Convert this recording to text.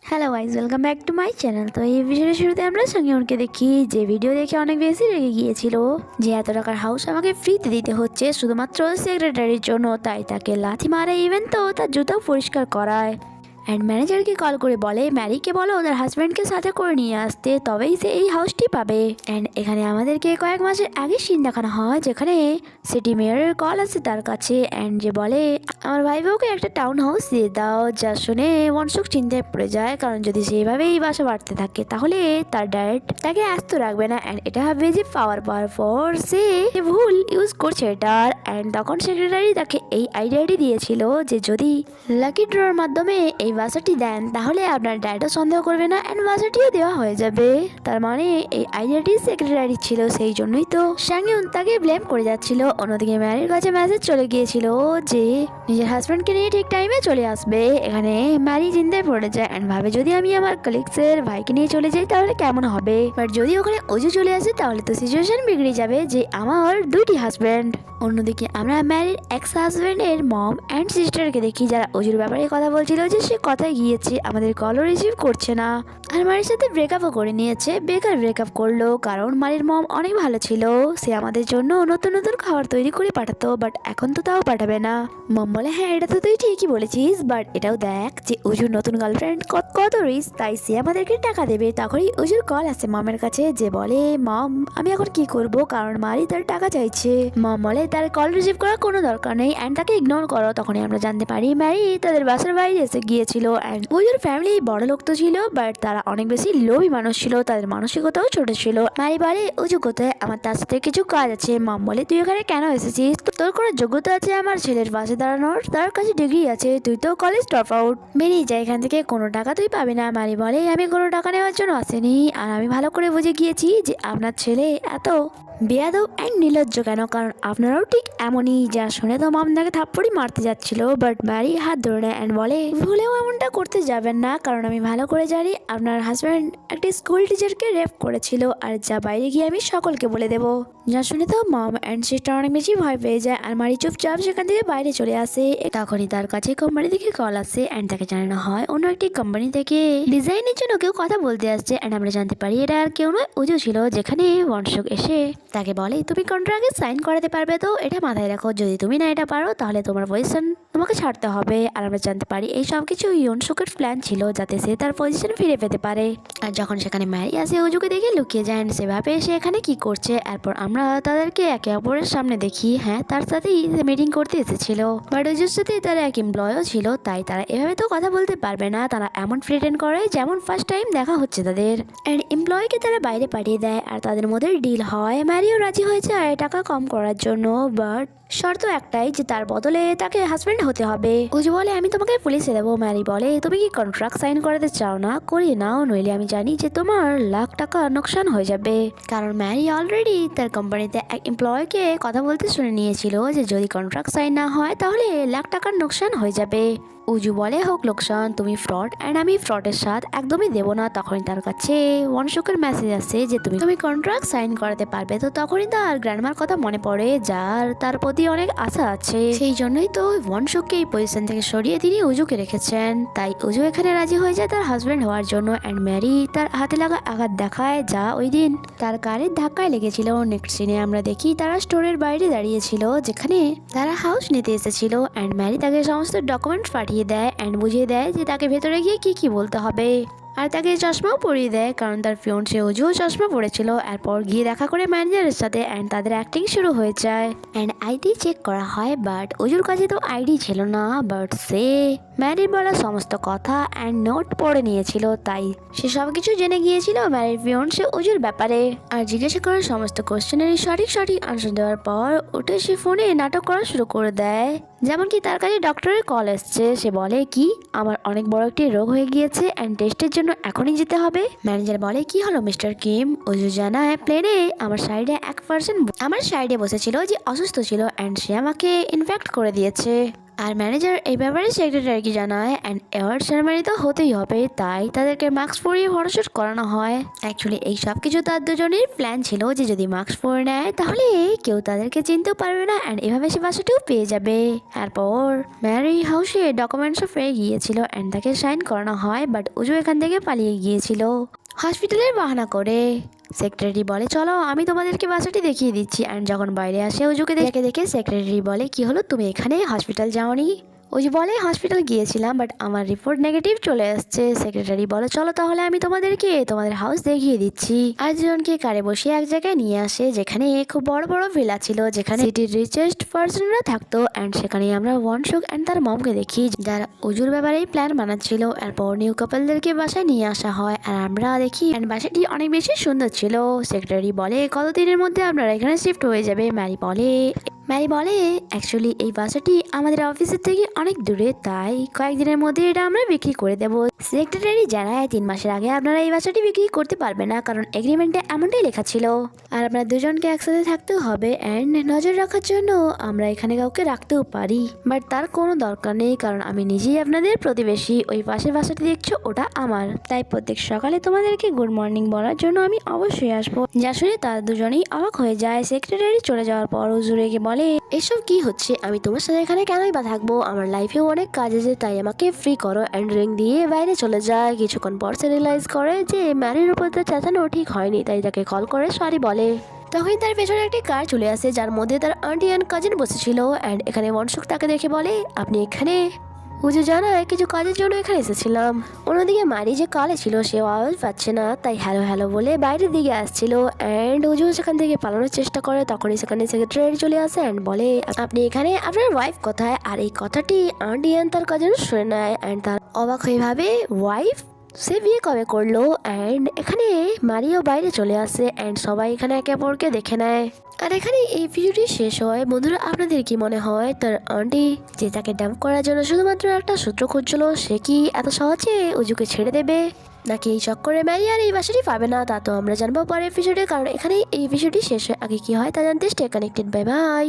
Hello guys, welcome back to my channel. তো এই ভিডিওর শুরুতে আমরা সঙ্গীকে দেখি যে ভিডিও দেখে অনেক বেশি রেগে গিয়েছিল যে এত টাকার হাউস আমাকে ফ্রিতে দিতে হচ্ছে শুধুমাত্র সেক্রেটারির জন্য, তাই তাকে লাথি মারে, ইভেন তো তার জুতাও পরিষ্কার করায়। অ্যান্ড ম্যানেজারকে কল করে বলে ম্যারিকে বলো ওদের হাজব্যান্ডকে সাথে করে নিয়ে আসতে, তবেই সে এই হাউসটি পাবে। অ্যান্ড এখানে আমাদেরকে কয়েক মাসের আগে সিন দেখানো হয় যেখানে সিটি মেয়রের কল আছে তার কাছে, অ্যান্ড যে বলে আমার ভাই বউকে একটা টাউন হাউস দিয়ে দাও। যা শুনে মনসুখ চিন্তায় পড়ে যায়, কারণ যদি সেইভাবে এই বাসা বাড়তে থাকে তাহলে তার ড্যাড তাকে আস্ত রাখবে না। অ্যান্ড এটা ভাবে যে পাওয়ার পর সে ভুল ইউজ করছে এটার। অ্যান্ড তখন সেক্রেটারি তাকে এই আইডিয়াটি দিয়েছিল যে যদি লাকি ড্রর মাধ্যমে এই বাসাটি দেন তাহলে আপনার ড্যাডও সন্দেহ করবে না, অ্যান্ড বাসাটিও দেওয়া হয়ে যাবে। তার মানে এই আইডিয়াটি সেক্রেটারি ছিল, সেই জন্যই তো সাংইউন তাকে ব্লেম করে যাচ্ছিল। অন্যদিকে ম্যারির কাছে মেসেজ চলে গিয়েছিল যে নিজের হাজব্যান্ডকে নিয়ে ঠিক টাইমে চলে আসবে। এখানে ম্যারি চিন্তায় পড়ে যায় অ্যান্ড ভাবে যদি আমি আমার কলিগসের ভাইকে নিয়ে চলে যাই তাহলে কেমন হবে। বাট যদি ওখানে অজু চলে আসে তাহলে তো সিচুয়েশন বিগড়ে যাবে যে আমার দুটি হাজব্যান্ড। অন্যদিকে আমরা ম্যারির এক্স হাজব্যান্ডের মম অ্যান্ড সিস্টারকে দেখি যারা অজুর ব্যাপারে কথা বলছিল যে সে কথায় গিয়েছে, আমাদের কলও রিসিভ করছে না, আর মারির সাথে ব্রেকআপও করে নিয়েছে। বেকার ব্রেকআপ করলো কারণ মারির মম অনেক ভালো ছিল, সে আমাদের জন্য নতুন নতুন খাবার তৈরি করে পাঠাতো, বাট এখন তো তাও পাঠাবে না। মম বলে হ্যাঁ এটা তো তুই ঠিকই বলেছিস, বাট এটাও দেখ যে অজুর নতুন গার্লফ্রেন্ড কত রিচ, তাই সে আমাদেরকে টাকা দেবে। তখনই অজুর কল আসে মমের কাছে যে বলে মম আমি এখন কি করব, কারণ মারি তার টাকা চাইছে। মম বলে তার কল রিসিভ করার কোনো দরকার নেই অ্যান্ড তাকে ইগনোর করো। তখনই আমরা জানতে পারি ম্যারি তাদের বাসার বাইরে এসে গিয়েছিল। অ্যান্ড অজুর ফ্যামিলি বড় লোক তো ছিল, বাট তারা অনেক বেশি লোভী মানুষ ছিল, তাদের মানসিকতাও ছোট ছিল। ম্যারি বলে অজু কোথায়, আমার তার সাথে কিছু কাজ আছে। মম বলে তুই এখানে কেন এসেছিস, তোর কোনো যোগ্যতা আছে আমার ছেলের পাশে দাঁড়ানোর, তার কাছে ডিগ্রি আছে, তুই তো কলেজ ড্রপ আউট, বেরিয়ে যায় এখান থেকে, কোনো টাকা তুই পাবি না। ম্যারি বলে আমি কোনো টাকা নেওয়ার জন্য আসিনি, আর আমি ভালো করে বুঝে গিয়েছি যে আপনার ছেলে এত বেয়াদব অ্যান্ড নির্লজ্জ কেন, কারণ আপনারাও ঠিক এমনই। যা শুনে তো মাম তাকে থাপ্পড়ি মারতে যাচ্ছিল, বাট ম্যারি হাত ধরে নেয় অ্যান্ড বলে ভুলেও এমনটা করতে যাবেন না, কারণ আমি ভালো করে জানি আপনার হাজব্যান্ড একটি স্কুল টিচারকে রেপ করেছিল, আর যা বাইরে গিয়ে আমি সকলকে বলে দেবো। যা শুনে তো মম অ্যান্ড সিস্টার অনেক বেশি ভয় পেয়ে যায়, আর মারি চুপচাপ সেখান থেকে বাইরে চলে আসে। তখনই তার কাছে কোম্পানি থেকে কল আসে অ্যান্ড তাকে জানানো হয় অন্য একটি কোম্পানি থেকে ডিজাইনের জন্য কেউ কথা বলতে আসছে। অ্যান্ড আমরা জানতে পারি এটা আর কেউ নয় অজু ছিল, যেখানে বনসুক এসে তাকে বলে তুমি কন্ট্রাক্টে সাইন করাতে পারবে তো, এটা মাথায় রাখো, যদি তুমি না এটা পারো তাহলে তোমার পজিশন তোমাকে ছাড়তে হবে। আর আমরা জানতে পারি এই সব কিছু ইয়নসুকের প্ল্যান ছিল যাতে সে তার পজিশন ফিরে পেতে পারে। আর যখন সেখানে ম্যারি আসে অজুকে দেখে লুকিয়ে যায়, সেভাবে সে এখানে কি করছে। এরপর আমরা তাদেরকে একে অপরের সামনে দেখি, হ্যাঁ তার সাথেই মিটিং করতে এসেছিল, বাট অজুর সাথে তারা এক এমপ্লয়ও ছিল, তাই তারা এভাবে তো কথা বলতে পারবে না। তারা এমন প্রিটেন্ড করে যেমন ফার্স্ট টাইম দেখা হচ্ছে তাদের, অ্যান্ড এমপ্লয়কে তারা বাইরে পাঠিয়ে দেয়। আর তাদের মধ্যে ডিল হয়, ম্যারিও রাজি হয়ে যায় টাকা কম করার জন্য, বাট শর্ত একটাই যে তার বদলে তাকে হাজব্যান্ড হতে হবে। অজু বলে আমি তোমাকে পুলিশে দেবো। ম্যারি বলে তুমি কি কন্ট্রাক্ট সাইন করাতে চাও না, করিয়ে নাও, নইলে আমি জানি যে তোমার লাখ টাকা নোকসান হয়ে যাবে। কারণ ম্যারি অলরেডি তার কোম্পানিতে এক এমপ্লয়কে কথা বলতে শুনে নিয়েছিল যে যদি কন্ট্রাক্ট সাইন না হয় তাহলে লাখ টাকার নোকসান হয়ে যাবে। উজু বলে হোক লোকসান, তুমি ফ্রড অ্যান্ড আমি ফ্রডের সাথ একদমই দেবো না। তখনই তার কাছে ওয়ানশুকের মেসেজ আসে যে তুমি কন্ট্রাক্ট সাইন করাতে পারবে। তো তখনই তার গ্র্যান্ডমার কথা মনে পড়ে, যার তার প্রতি অনেক আশা আছে, সেই জন্যই তো ওয়ানশুককে এই পজিশন থেকে সরিয়ে তিনি উজুকে রেখেছেন। তাই উজু এখানে রাজি হয়ে যায় তার হাজব্যান্ড হওয়ার জন্য। অ্যান্ড ম্যারি তার হাতে লাগা আঘাত দেখায় যা ওই দিন তার কারের ধাক্কায় লেগেছিল। নেক্সট সিনে আমরা দেখি তারা স্টোরের বাইরে দাঁড়িয়েছিল যেখানে তারা হাউস নিতে এসেছিল। অ্যান্ড ম্যারি তাকে সমস্ত ডকুমেন্টস পাঠিয়ে দেয় অ্যান্ড বুঝিয়ে দেয় যে তাকে ভেতরে গিয়ে কি বলতে হবে, আর তাকে চশমাও পরিয়ে দেয় কারণ তার ফিয়ন্সে অজুও চশমা পড়েছিল। এরপর গিয়ে দেখা করে ম্যানেজারের সাথে অ্যান্ড তাদের অ্যাক্টিং শুরু হয়ে যায়। অ্যান্ড আইডি চেক করা হয়, বাট অজুর কাছে তো আইডি ছিল না, বাট সে ম্যারির বলা সমস্ত কথা অ্যান্ড নোট পড়ে নিয়েছিল, তাই সে সব কিছু জেনে গিয়েছিল ম্যারির ফিয়ন্সে অজুর ব্যাপারে। আর জিজ্ঞাসা করে সমস্ত কোশ্চেনের সঠিক আনসার দেওয়ার পর উঠে সে ফোনে নাটক করা শুরু করে দেয়, যেমন কি তার কাছে ডক্টরের কল এসছে। সে বলে কি আমার অনেক বড় একটি রোগ হয়ে গিয়েছে অ্যান্ড টেস্টের জন্য এখনই যেতে হবে। ম্যানেজার বলে কি হলো মিস্টার কিম। অজু জানায় প্লেনে আমার সাইডে এক পার্সন আমার সাইডে বসেছিল যে অসুস্থ ছিল অ্যান্ড সে আমাকে ইনফেক্ট করে দিয়েছে। আর ম্যানেজার এই ব্যাপারে সেক্রেটারিকে জানায় অ্যান্ড অ্যাওয়ার্ড সেরেমনি তো হতেই হবে, তাই তাদেরকে মাস্ক পরিয়ে ফটোশুট করানো হয়। অ্যাকচুয়ালি এই সব কিছু তার দুজনের প্ল্যান ছিল যে যদি মাস্ক পরে নেয় তাহলে কেউ তাদেরকে চিনতেও পারবে না অ্যান্ড এভাবে সে বাসাটিও পেয়ে যাবে। তারপর ম্যারি হাউসে ডকুমেন্টসও পেয়ে গিয়েছিল অ্যান্ড তাকে সাইন করানো হয়, বাট উজু এখান থেকে পালিয়ে গিয়েছিল হসপিটালের বাহানা করে। সেক্রেটারি বলে চলো আমি তোমাদেরকে বাসাটি দেখিয়ে দিচ্ছি অ্যান্ড যখন বাইরে আসে উজুকে দেখে সেক্রেটারি বলে কি হলো তুমি এখানে হসপিটাল যাওনি? উজু বলে হসপিটাল গিয়েছিলাম বাট আমার রিপোর্ট নেগেটিভ চলে আসছে। সেক্রেটারি বলে চলো তাহলে আমি তোমাদেরকে তোমাদের হাউস দেখিয়ে দিচ্ছি। আর দুজনকে কারে বসিয়ে এক জায়গায় নিয়ে আসে যেখানে খুব বড় বড় ভিলা ছিল যেখানে সিটির রিচেস্ট পার্সনরা থাকতো অ্যান্ড সেখানে আমরা ওয়ানশুক অ্যান্ড তার মমকে দেখি যারা উজুর ব্যাপারেই প্ল্যান বানাচ্ছিল। এরপর নিউ কাপলদেরকে বাসায় নিয়ে আসা হয় আর আমরা দেখি অ্যান্ড বাসাটি অনেক বেশি সুন্দর ছিল। সেক্রেটারি বলে কতদিনের মধ্যে আপনারা এখানে শিফট হয়ে যাবে? ম্যারি বলে অ্যাকচুয়ালি এই বাসাটি আমাদের অফিসের থেকে অনেক দূরে, তাই কয়েকদিনের মধ্যে এটা আমরা বিক্রি করে দেবো। সেক্রেটারি জানায় 3 মাসের আগে আপনারা এই বাসাটি বিক্রি করতে পারবে না, কারণ এগ্রিমেন্টে এমনটাই লেখা ছিল। আর আপনার দুজনকে একসাথে থাকতেও হবে অ্যান্ড নজর রাখার জন্য আমরা এখানে কাউকে রাখতেও পারি, বাট তার কোনো দরকার নেই কারণ আমি নিজেই আপনাদের প্রতিবেশী। ওই পাশের বাসাটি দেখছো ওটা আমার, তাই প্রত্যেক সকালে তোমাদেরকে গুড মর্নিং বলার জন্য আমি অবশ্যই আসবো। যা শুনে তার দুজনেই অবাক হয়ে যায়। সেক্রেটারি চলে যাওয়ার পর হুজুরেকে বলে এসব কি হচ্ছে, আমি তোমার সাথে এখানে কেনই বা থাকবো, আমার লাইফেও অনেক কাজ আছে তাই আমাকে ফ্রি করো। অ্যান্ড রিং দিয়ে বাইরে চলে যায়। কিছুক্ষণ পর সে রিয়েলাইজ করে যে ম্যারির উপর তার চেঁচানো ঠিক হয়নি, তাই তাকে কল করে সরি বলে। তখন তার পেছনে একটি কার চলে আসে যার মধ্যে তার আন্টি অ্যান্ড কাজিন বসেছিল অ্যান্ড এখানে ওয়ানশুক তাকে দেখে বলে আপনি এখানে? উজু জানায় কিছু কাজের জন্য এখানে এসেছিলাম। অন্যদিকে মারি যে কলে ছিল সে আওয়াজ পাচ্ছে না, তাই হ্যালো হ্যালো বলে বাইরের দিকে আসছিল অ্যান্ড উজু সেখান থেকে পালানোর চেষ্টা করে। তখনই সেখানে সেক্রেটারি চলে আসে অ্যান্ড বলে আপনি এখানে, আপনার ওয়াইফ কোথায়? আর এই কথাটি আন্টি অ্যান্ড তার কাজিন শুনে নেয় অ্যান্ড তার অবাক হয়ে ভাবে ওয়াইফ, সে বিয়ে কবে করলো? অ্যান্ড এখানে মারিও বাইরে চলে আসে অ্যান্ড সবাই এখানে একে অপরকে দেখে নেয়। আর এখানে এই ভিডিওটি শেষ হয়। বন্ধুরা আপনাদের কি মনে হয় তার আন্টি যে তাকে ডাম্প করার জন্য শুধুমাত্র একটা সূত্র খুঁজছিল সে কি এত সহজে উজুকে ছেড়ে দেবে, নাকি এই চক্করে ম্যারি আর এই বাসাটি পাবে না? তা তো আমরা জানবো পরের এপিসোডে, কারণ এখানে এই এপিসোডটি শেষ হয়। আগে কি হয় তা জানতে স্টে কানেক্টেড। Bye bye.